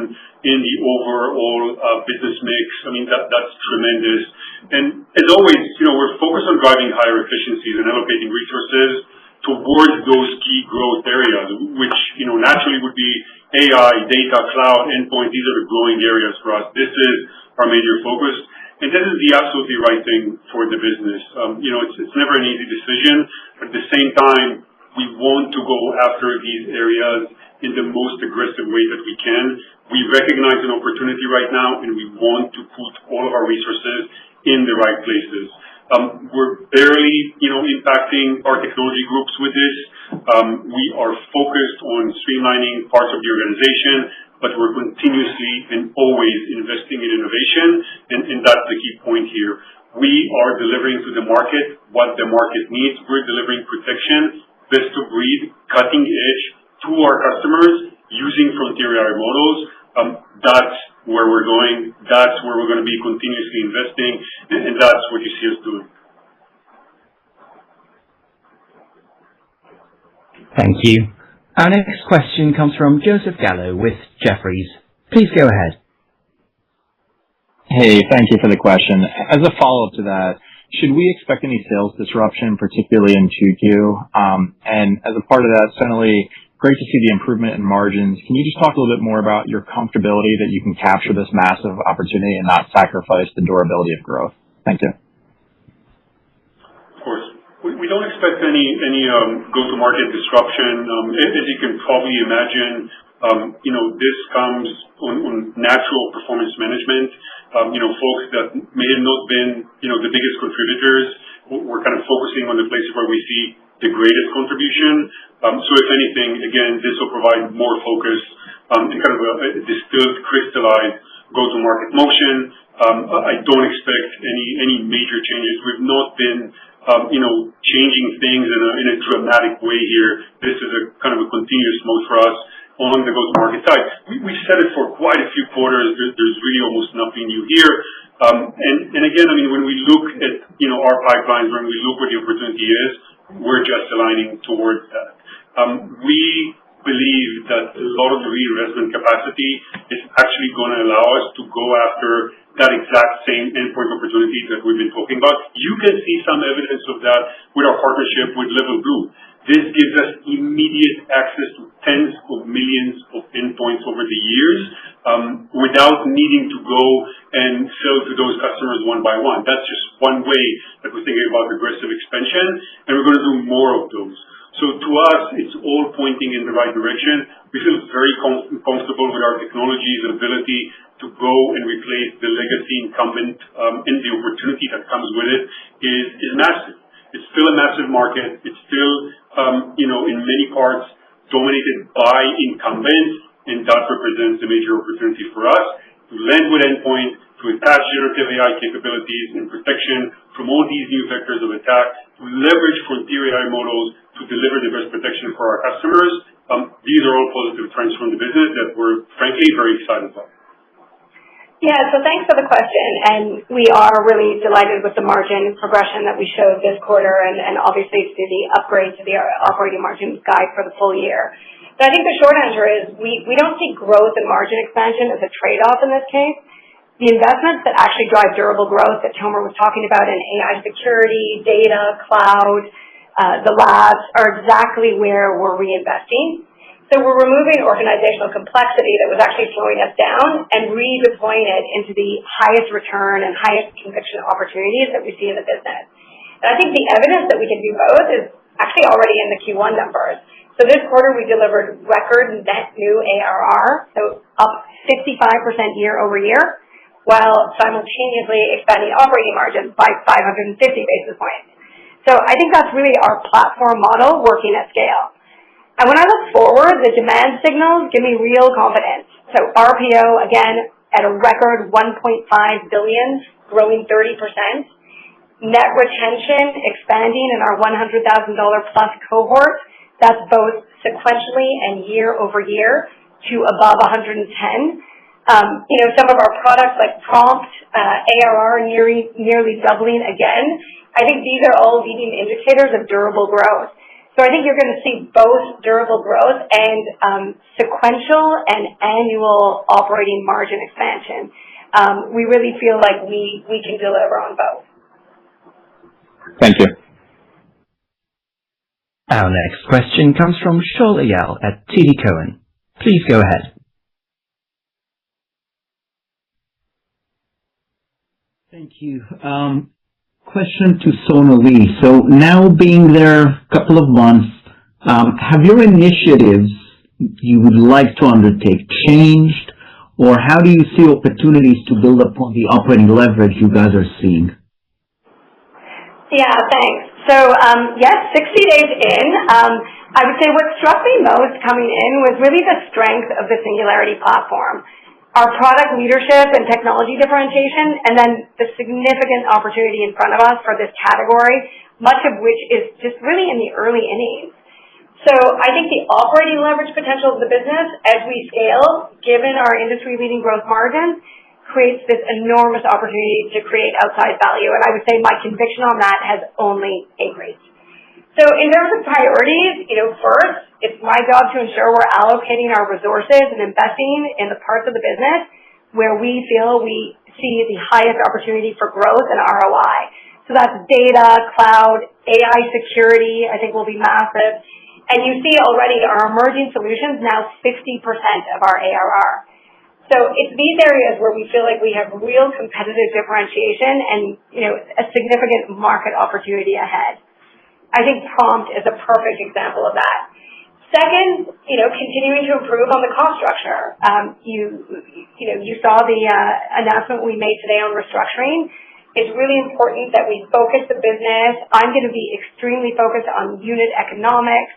in the overall business mix. I mean, that's tremendous. And as always, we're focused on driving higher efficiencies and allocating resources towards those key growth areas, which, naturally would be AI, data, cloud, endpoint. These are the growing areas for us. This is our major focus. And this is the absolutely right thing for the business. It's never an easy decision, but at the same time, we want to go after these areas in the most aggressive way that we can. We recognize an opportunity right now, and we want to put all of our resources in the right places. We're barely, impacting our technology groups with this. We are focused on streamlining parts of the organization, but we're continuously and always investing in innovation, and that's the key point here. We are delivering to the market what the market needs. We're delivering protection, best of breed, cutting edge to our customers using frontier AI models. That's where we're going. That's where we're going to be continuously investing, and that's what you see us doing. Thank you. Our next question comes from Joseph Gallo with Jefferies. Please go ahead. Hey, thank you for the question. As a follow-up to that, should we expect any sales disruption, particularly in 2Q? And as a part of that, certainly great to see the improvement in margins. Can you just talk a little bit more about your comfortability that you can capture this massive opportunity and not sacrifice the durability of growth? Thank you. Of course. We don't expect any go-to-market disruption. As you can probably imagine, this comes on natural performance management. Folks that may have not been, the biggest contributors, we're kind of focusing on the places where we see the greatest contribution. So if anything, again, this will provide more focus and kind of a distilled, crystallized go-to-market motion. I don't expect any major changes. We've not been, changing things in a dramatic way here. This is a kind of a continuous mode for us on the go-to-market side. We've said it for quite a few quarters. There's really almost nothing new here. And again, I mean, when we look at, our pipelines, when we look where the opportunity is, we're just aligning towards that. We believe that a lot of the reinvestment capacity is actually going to allow us to go after that exact same endpoint opportunity that we've been talking about. You can see some evidence of that with our partnership with Level Blue. This gives us immediate access to tens of millions of endpoints over the years, without needing to go and sell to those customers one by one. That's just one way that we're thinking about aggressive expansion, and we're going to do more of those. So to us, it's all pointing in the right direction. We feel very comfortable with our technology's ability to go and replace the legacy incumbent, and the opportunity that comes with it is massive. It's still a massive market. It's still, in many parts dominated by incumbents, and that represents a major opportunity for us to land with endpoint, to attach generative AI capabilities and protection from all these new vectors of attack, to leverage frontier AI models to deliver the best protection for our customers. These are all positive trends from the business that we're frankly very excited about. Yeah, so thanks for the question. And we are really delighted with the margin progression that we showed this quarter, and obviously to the upgrade to the operating margin guide for the full year. But I think the short answer is we don't see growth and margin expansion as a trade-off in this case. The investments that actually drive durable growth that Tomer was talking about in AI security, data, cloud, the labs are exactly where we're reinvesting. So we're removing organizational complexity that was actually slowing us down and redeploying it into the highest return and highest conviction opportunities that we see in the business. And I think the evidence that we can do both is actually already in the Q1 numbers. So this quarter we delivered record net new ARR, so up 55% year over year, while simultaneously expanding operating margins by 550 basis points. So I think that's really our platform model working at scale. And when I look forward, the demand signals give me real confidence. So RPO, again, at a record $1.5 billion, growing 30%. Net retention expanding in our $100,000 plus cohort. That's both sequentially and year over year to above 110. Some of our products like Prompt, ARR nearly doubling again. I think these are all leading indicators of durable growth. So I think you're going to see both durable growth and sequential and annual operating margin expansion. We really feel like we can deliver on both. Thank you. Our next question comes from Shaul Eyal at TD Cowen. Please go ahead. Thank you. Question to Sonalee. So now being there a couple of months, have your initiatives you would like to undertake changed, or how do you see opportunities to build upon the operating leverage you guys are seeing? Yeah, thanks. So, yes, 60 days in, I would say what struck me most coming in was really the strength of the Singularity platform, our product leadership and technology differentiation, and then the significant opportunity in front of us for this category, much of which is just really in the early innings. So I think the operating leverage potential of the business as we scale, given our industry-leading growth margins, creates this enormous opportunity to create outsized value. And I would say my conviction on that has only increased. So in terms of priorities, first, it's my job to ensure we're allocating our resources and investing in the parts of the business where we feel we see the highest opportunity for growth and ROI. So that's data, cloud, AI security, I think will be massive. And you see already our emerging solutions now 50% of our ARR. So it's these areas where we feel like we have real competitive differentiation and, a significant market opportunity ahead. I think Prompt is a perfect example of that. Second, continuing to improve on the cost structure. You saw the announcement we made today on restructuring. It's really important that we focus the business. I'm going to be extremely focused on unit economics,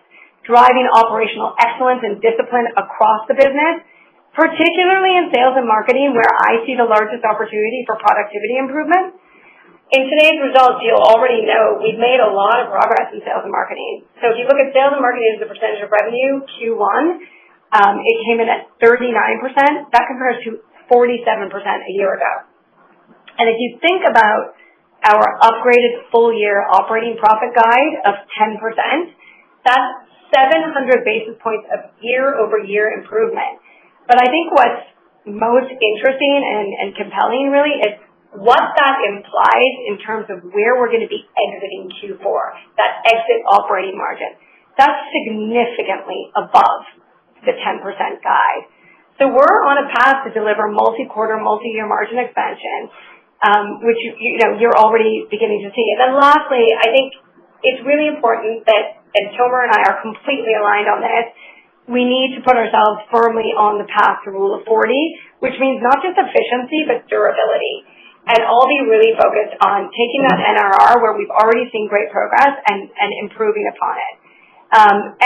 driving operational excellence and discipline across the business, particularly in sales and marketing, where I see the largest opportunity for productivity improvement. In today's results, you'll already know we've made a lot of progress in sales and marketing. So if you look at sales and marketing as a percentage of revenue, Q1, it came in at 39%. That compares to 47% a year ago. And if you think about our upgraded full-year operating profit guide of 10%, that's 700 basis points of year-over-year improvement. But I think what's most interesting and compelling really is what that implies in terms of where we're going to be exiting Q4, that exit operating margin. That's significantly above the 10% guide. So we're on a path to deliver multi-quarter, multi-year margin expansion, which you're already beginning to see. And then lastly, I think it's really important that, and Tomer and I are completely aligned on this, we need to put ourselves firmly on the path to Rule of 40, which means not just efficiency, but durability. And I'll be really focused on taking that NRR, where we've already seen great progress, and improving upon it.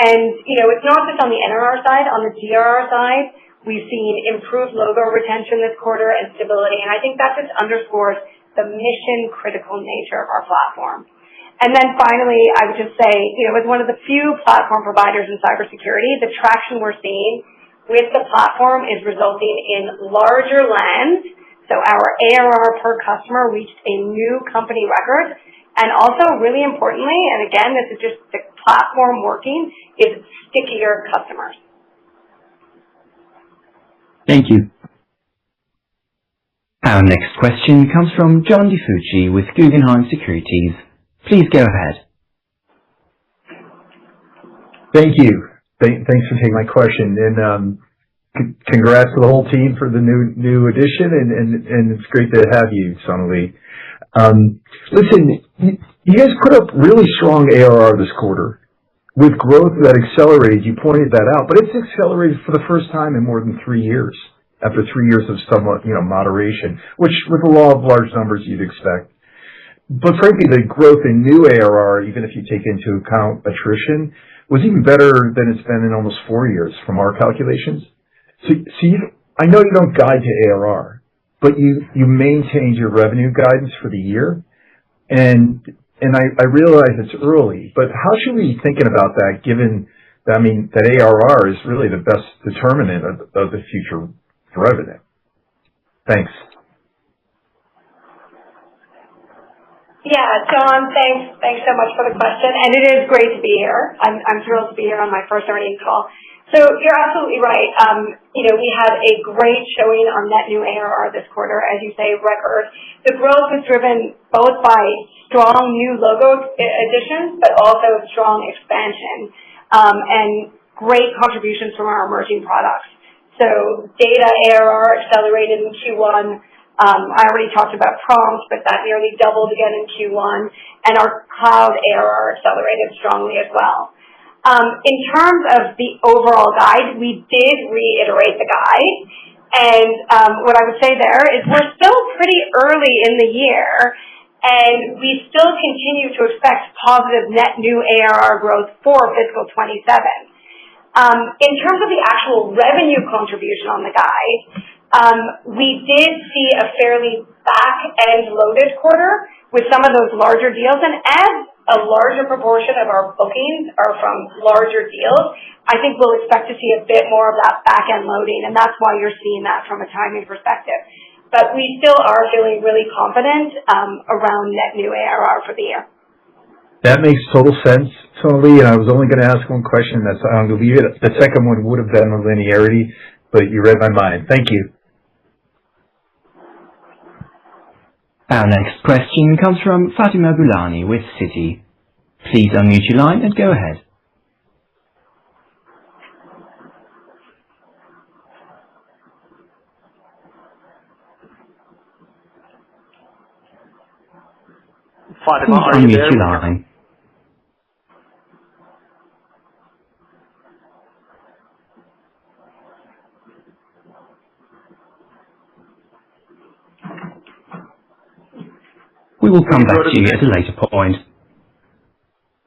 It's not just on the NRR side. On the GRR side, we've seen improved logo retention this quarter and stability. And I think that just underscores the mission-critical nature of our platform. And then finally, I would just say, as one of the few platform providers in cybersecurity, the traction we're seeing with the platform is resulting in larger lands. So our ARR per customer reached a new company record. And also, really importantly, and again, this is just the platform working, is stickier customers. Thank you. Our next question comes from John DiFucci with Guggenheim Securities. Please go ahead. Thank you. Thanks for taking my question, and congrats to the whole team for the new addition, and it's great to have you, Sonalee. Listen, you guys put up really strong ARR this quarter, with growth that accelerated, you pointed that out, but it's accelerated for the first time in more than 3 years, after 3 years of somewhat, moderation, which with the law of large numbers you'd expect. But frankly, the growth in new ARR, even if you take into account attrition, was even better than it's been in almost 4 years from our calculations. So I know you don't guide to ARR, but you maintained your revenue guidance for the year, and I realize it's early, but how should we be thinking about that, given that, that ARR is really the best determinant of the future revenue? Thanks. Yeah, John, thanks so much for the question, and it is great to be here. I'm thrilled to be here on my first earnings call. So you're absolutely right. We had a great showing on net new ARR this quarter, as you say, record. The growth was driven both by strong new logo additions, but also strong expansion, and great contributions from our emerging products. So data ARR accelerated in Q1. I already talked about prompts, but that nearly doubled again in Q1, and our cloud ARR accelerated strongly as well. In terms of the overall guide, we did reiterate the guide, and what I would say there is we're still pretty early in the year, and we still continue to expect positive net new ARR growth for fiscal 27. In terms of the actual revenue contribution on the guide, we did see a fairly back-end loaded quarter with some of those larger deals, and as a larger proportion of our bookings are from larger deals, I think we'll expect to see a bit more of that back-end loading, and that's why you're seeing that from a timing perspective. But we still are feeling really confident around net new ARR for the year. That makes total sense, Sonalee, and I was only going to ask one question. I'm going to leave it. The second one would have been on linearity, but you read my mind. Thank you. Our next question comes from Fatima Boolani with Citi. Please unmute your line and go ahead. Fatima, are you there? Unmute your line. We will come back to you at a later point.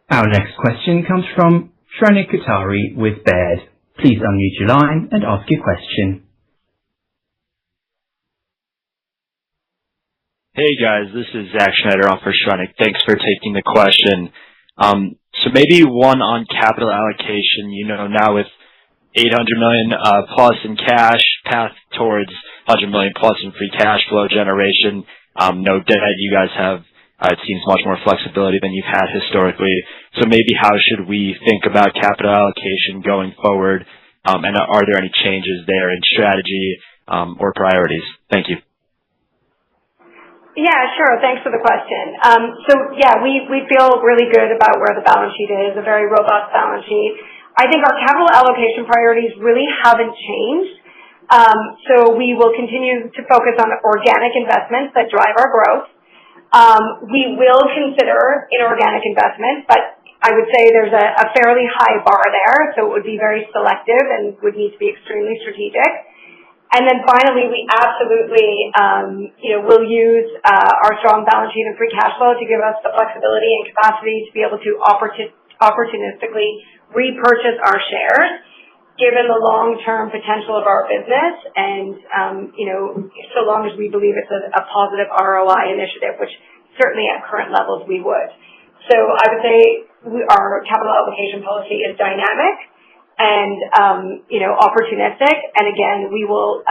Our next question comes from Shrenik Kothari with Baird. Please unmute your line and ask your question. Hey guys, this is Zach Schneider on for Shrenik. Thanks for taking the question. So maybe one on capital allocation. Now with $800 million plus in cash, path towards $100 million plus in free cash flow generation. No debt, you guys have, it seems, much more flexibility than you've had historically. So maybe how should we think about capital allocation going forward? And are there any changes there in strategy or priorities? Thank you. Yeah, sure. Thanks for the question. We feel really good about where the balance sheet is, a very robust balance sheet. I think our capital allocation priorities really haven't changed. So we will continue to focus on organic investments that drive our growth. We will consider inorganic investments, but I would say there's a fairly high bar there, so it would be very selective and would need to be extremely strategic. And then finally, we absolutely, will use our strong balance sheet and free cash flow to give us the flexibility and capacity to be able to opportunistically repurchase our shares, given the long-term potential of our business, and so long as we believe it's a positive ROI initiative, which certainly at current levels we would. So I would say our capital allocation policy is dynamic and opportunistic, and again, we will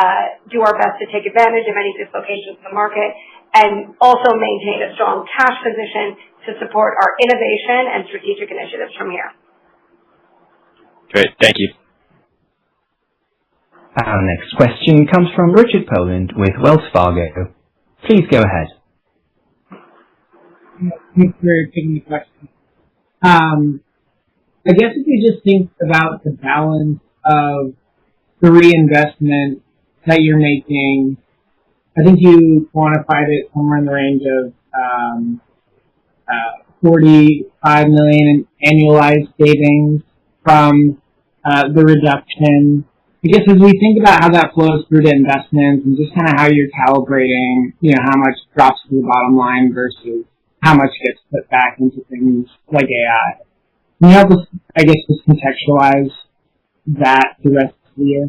do our best to take advantage of any dislocations in the market and also maintain a strong cash position to support our innovation and strategic initiatives from here. Great, thank you. Our next question comes from Richard Poland with Wells Fargo. Please go ahead. Thanks for taking the question. I guess if you just think about the balance of the reinvestment that you're making, I think you quantified it somewhere in the range of $45 million in annualized savings from the reduction. I guess as we think about how that flows through to investments and just kind of how you're calibrating, how much drops to the bottom line versus how much gets put back into things like AI. Can you help us, I guess, just contextualize that the rest of the year?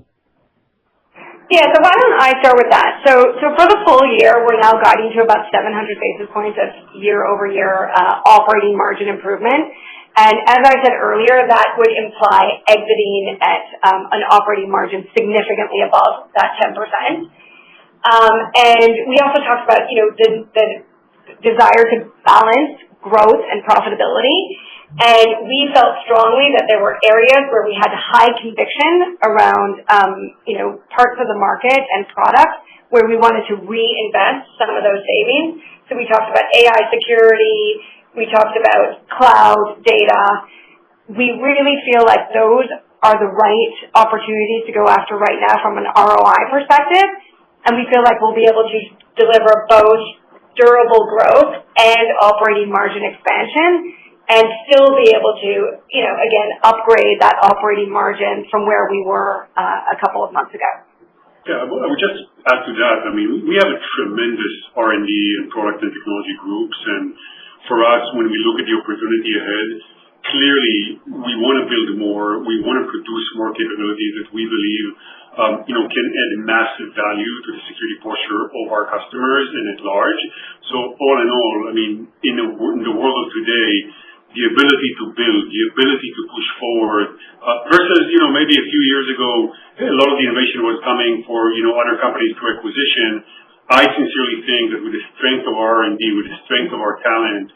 Yeah, so why don't I start with that? So for the full year, we're now guiding to about 700 basis points of year-over-year operating margin improvement. And as I said earlier, that would imply exiting at an operating margin significantly above that 10%. And we also talked about, the desire to balance growth and profitability. And we felt strongly that there were areas where we had high conviction around, parts of the market and products where we wanted to reinvest some of those savings. So we talked about AI security. We talked about cloud data. We really feel like those are the right opportunities to go after right now from an ROI perspective. And we feel like we'll be able to deliver both durable growth and operating margin expansion and still be able to, again, upgrade that operating margin from where we were a couple of months ago. Yeah, I would just add to that. I mean, we have a tremendous R&D and product and technology groups, and for us, when we look at the opportunity ahead, clearly we want to build more. We want to produce more capabilities that we believe, can add massive value to the security posture of our customers and at large. So all in all, I mean, in the world of today, the ability to build, the ability to push forward, versus, maybe a few years ago, a lot of the innovation was coming for, other companies through acquisition. I sincerely think that with the strength of our R&D, with the strength of our talent,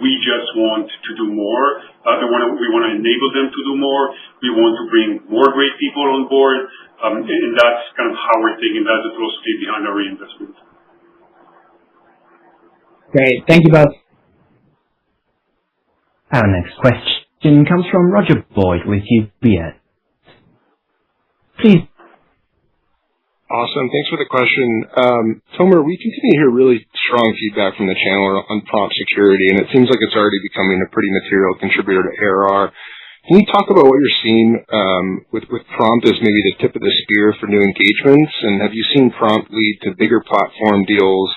we just want to do more. We want to enable them to do more. We want to bring more great people on board. And that's kind of how we're taking that, the philosophy behind our reinvestment. Great. Thank you both. Our next question comes from Roger Boyd with UBS. Please. Awesome. Thanks for the question. Tomer, we continue to hear really strong feedback from the channel on prompt security, and it seems like it's already becoming a pretty material contributor to ARR. Can you talk about what you're seeing with prompt as maybe the tip of the spear for new engagements? And have you seen prompt lead to bigger platform deals,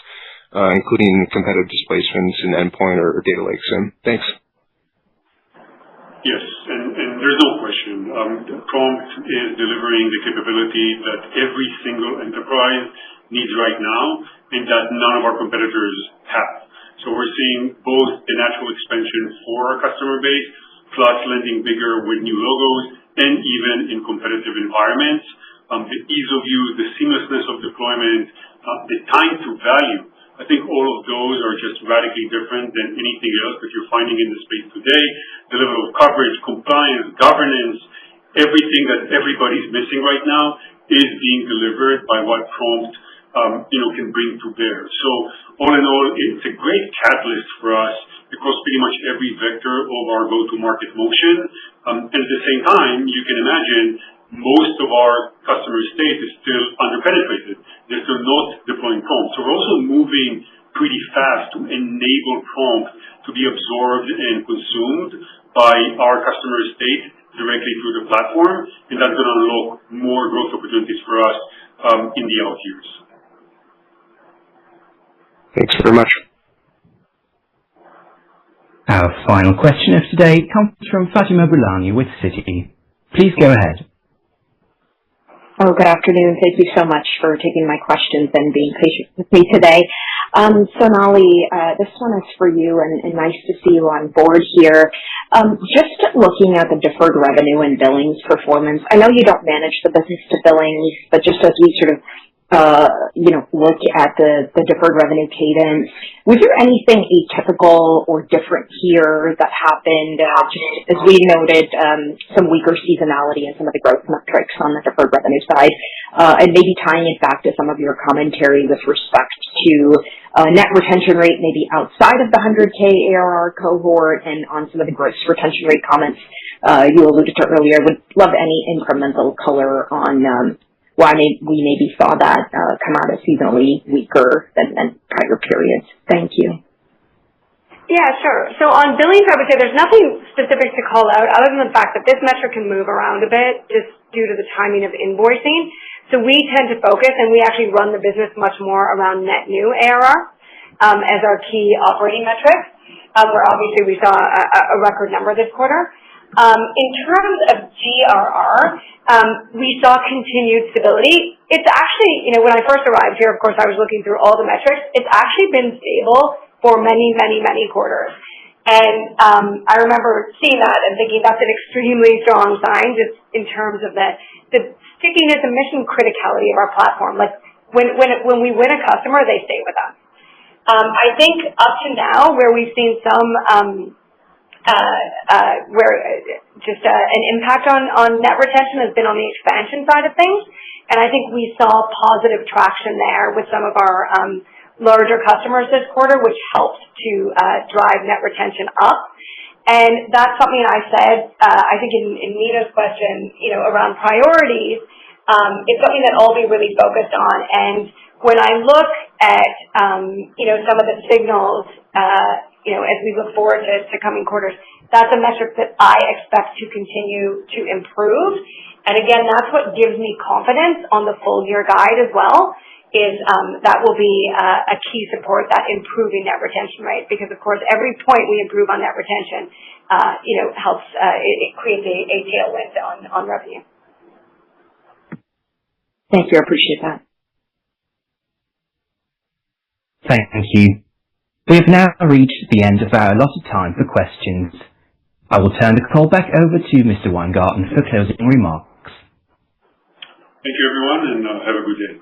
including competitive displacements in endpoint or data lakes? Thanks. Yes, and there's no question. Prompt is delivering the capability that every single enterprise needs right now and that none of our competitors have. So we're seeing both the natural expansion for our customer base, plus landing bigger with new logos, and even in competitive environments. The ease of use, the seamlessness of deployment, the time to value. I think all of those are just radically different than anything else that you're finding in the space today. The level of coverage, compliance, governance, everything that everybody's missing right now is being delivered by what Prompt, can bring to bear. So all in all, it's a great catalyst for us across pretty much every vector of our go-to-market motion. And at the same time, you can imagine most of our customer estate is still underpenetrated. They're still not deploying Prompt. So we're also moving pretty fast to enable Prompt to be absorbed and consumed by our customer estate directly through the platform, and that's going to unlock more growth opportunities for us in the out years. Thanks very much. Our final question of today comes from Fatima Boolani with Citi. Please go ahead. Oh, good afternoon. Thank you so much for taking my questions and being patient with me today. Sonali, this one is for you, and nice to see you on board here. Just looking at the deferred revenue and billings performance, I know you don't manage the business to billings, but just as we sort of look at the deferred revenue cadence, was there anything atypical or different here that happened? Just as we noted, some weaker seasonality in some of the growth metrics on the deferred revenue side, and maybe tying it back to some of your commentary with respect to net retention rate, maybe outside of the 100K ARR cohort, and on some of the gross retention rate comments you alluded to earlier. Would love any incremental color on why we maybe saw that come out as seasonally weaker than prior periods. Thank you. Yeah, sure. So on billings, I would say there's nothing specific to call out other than the fact that this metric can move around a bit just due to the timing of invoicing. So we tend to focus, and we actually run the business much more around net new ARR as our key operating metric, where obviously we saw a record number this quarter. In terms of GRR, we saw continued stability. It's actually, when I first arrived here, of course, I was looking through all the metrics. It's actually been stable for many, many, many quarters. And I remember seeing that and thinking that's an extremely strong sign just in terms of the stickiness and mission criticality of our platform. Like when we win a customer, they stay with us. I think up to now where we've seen some an impact on net retention has been on the expansion side of things. And I think we saw positive traction there with some of our larger customers this quarter, which helped to drive net retention up. And that's something I said, I think in Mita's question, around priorities, it's something that I'll be really focused on. And when I look at, some of the signals, as we look forward to coming quarters, that's a metric that I expect to continue to improve. And again, that's what gives me confidence on the full year guide as well, is that will be a key support, that improving net retention rate. Because of course, every point we improve on net retention, helps, it creates a tailwind on revenue. Thank you. I appreciate that. Thank you. We have now reached the end of our allotted time for questions. I will turn the call back over to Mr. Weingarten for closing remarks. Thank you, everyone, and have a good day.